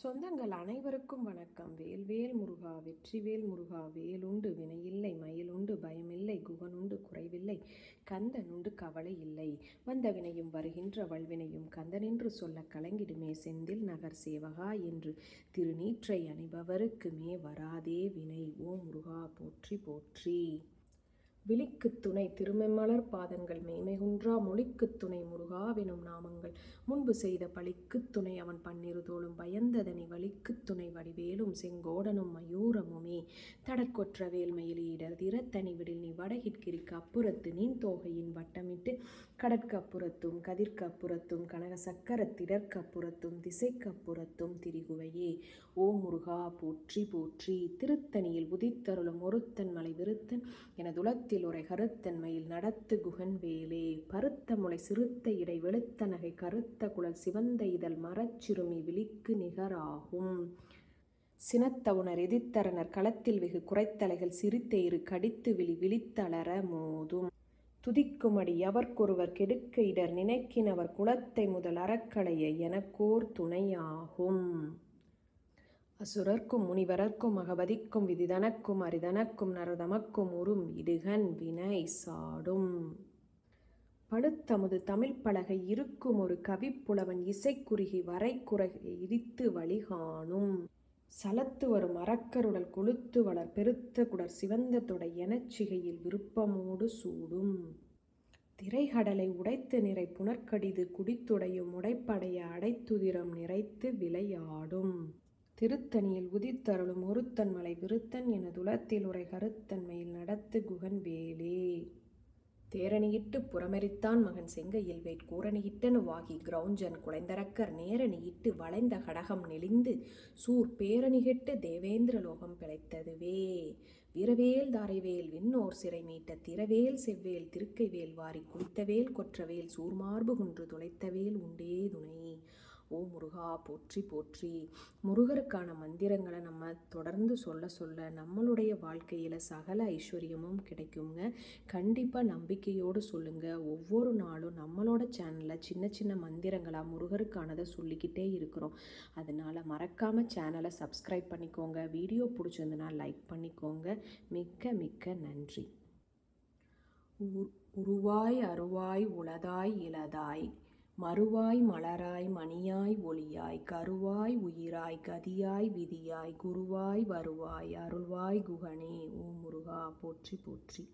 சொந்தங்கள் அனைவருக்கும் வணக்கம். வேல்வேல் முருகா வெற்றிவேல் முருகா. வேலுண்டு வினையில்லை, மயிலுண்டு பயமில்லை, குகனுண்டு குறைவில்லை, கந்தனுண்டு கவலை இல்லை. வந்த வினையும் வருகின்ற வல்வினையும் கந்தனென்று சொல்ல கலங்கிடுமே செந்தில் நகர் சேவகா என்று திருநீற்றை அணிபவருக்குமே வராதே வினை. ஓ முருகா போற்றி போற்றி. விழிக்குத் துணை திருமெம்மலர் பாதங்கள் மெய்மைகுன்றா மொழிக்குத் துணை முருகாவெனும் நாமங்கள் முன்பு செய்த பழிக்குத் துணை அவன் பன்னிரு தோளும் பயந்ததனி வழிக்குத் துணை வடிவேலும் செங்கோடனும் மயூரமுமே தடற்கொற்ற வேல்மயிலீடர் திறத்தனி விடில் நீ வடகிற்கிரிக்கு அப்புறத்து நீன் தோகையின் வட்டமிட்டு கடற்கு அப்புறத்தும் கதிர்க்கு அப்புறத்தும் கனக சக்கரத்திடற்கு அப்புறத்தும் திசைக்கு அப்புறத்தும் திரிகுவையே. ஓ முருகா போற்றி போற்றி. திருத்தணியில் உதித்தருளும் ஒருத்தன் மலை விருத்தன் எனதுலத்தில் உரை கருத்தன்மையில் நடத்து குகன் வேலே. பருத்த முளை சிறுத்த இடை வெளுத்த நகை கருத்த குழல் சிவந்த இதழ் மரச்சிறுமி விழிக்கு நிகராகும். சினத்தவுணர் எதிர்த்தரனர் களத்தில் வெகு குறைத்தலைகள் சிரித்தெயிறு கடித்து விழித்தளர மோதும். துதிக்குமடி எவர்க்கொருவர் கெடுக்க இடர் நினைக்கினவர் குலத்தை முதல் அறக்களைய எனக்கோர் துணையாகும். அசுரர்க்கும் முனிவரர்க்கும் அகபதிக்கும் விதிதனக்கும் அரிதனக்கும் நரதமக்கும் உறும் இடுகண் வினை சாடும். பழுத்தமுது தமிழ் பலகை இருக்கும் ஒரு கவிப்புலவன் இசைக்குறுகி வரைக்குறை இடித்து வழிகாணும். சலத்து வரும் அரக்கருடல் கொழுத்து வளர் பெருத்த குடர் சிவந்த தொடை எனச்சிகையில் விருப்பமோடு சூடும். திரைகடலை உடைத்து நிறை புனற்கடிது குடித்துடையும் உடைப்படைய அடைத்துதிரம் நிறைத்து விளையாடும். திருத்தணியில் உதித்தருளும் ஒருத்தன் மலை விருத்தன் எனதுலத்தில் உரை கருத்தன்மையில் நடத்து குகன் வேலே. தேரணியிட்டு புறமெரித்தான் மகன் செங்கையில் வேட் கூரணியிட்டனு வாகி கிரௌஞ்சன் குலைந்தரக்கர் நேரணியிட்டு வளைந்த கடகம் நெளிந்து சூர் பேரணிகெட்டு தேவேந்திர லோகம் பிழைத்ததுவே. வீரவேல் தாரைவேல் விண்ணோர் சிறை மீட்ட திரவேல் செவ்வேல் திருக்கைவேல் வாரி குளித்தவேல் கொற்றவேல் சூர்மார்பு குன்று துளைத்தவேல் உண்டே துணை. ஓ முருகா போற்றி போற்றி. முருகருக்கான மந்திரங்களை நம்ம தொடர்ந்து சொல்ல நம்மளுடைய வாழ்க்கையில் சகல ஐஸ்வர்யமும் கிடைக்குங்க. கண்டிப்பாக நம்பிக்கையோடு சொல்லுங்கள். ஒவ்வொரு நாளும் நம்மளோட சேனலில் சின்ன சின்ன மந்திரங்களாக முருகருக்கானதை சொல்லிக்கிட்டே இருக்கிறோம். அதனால் மறக்காமல் சேனலை சப்ஸ்கிரைப் பண்ணிக்கோங்க. வீடியோ பிடிச்சிருந்தனா லைக் பண்ணிக்கோங்க. மிக்க மிக்க நன்றி. உருவாய் அருவாய் உளதாய் இளதாய் மறுவாய் மலராய் மணியாய் ஒளியாய் கருவாய் உயிராய் கதியாய் விதியாய் குருவாய் வருவாய் அருள்வாய் குகனே. ஓ முருகா போற்றி போற்றி.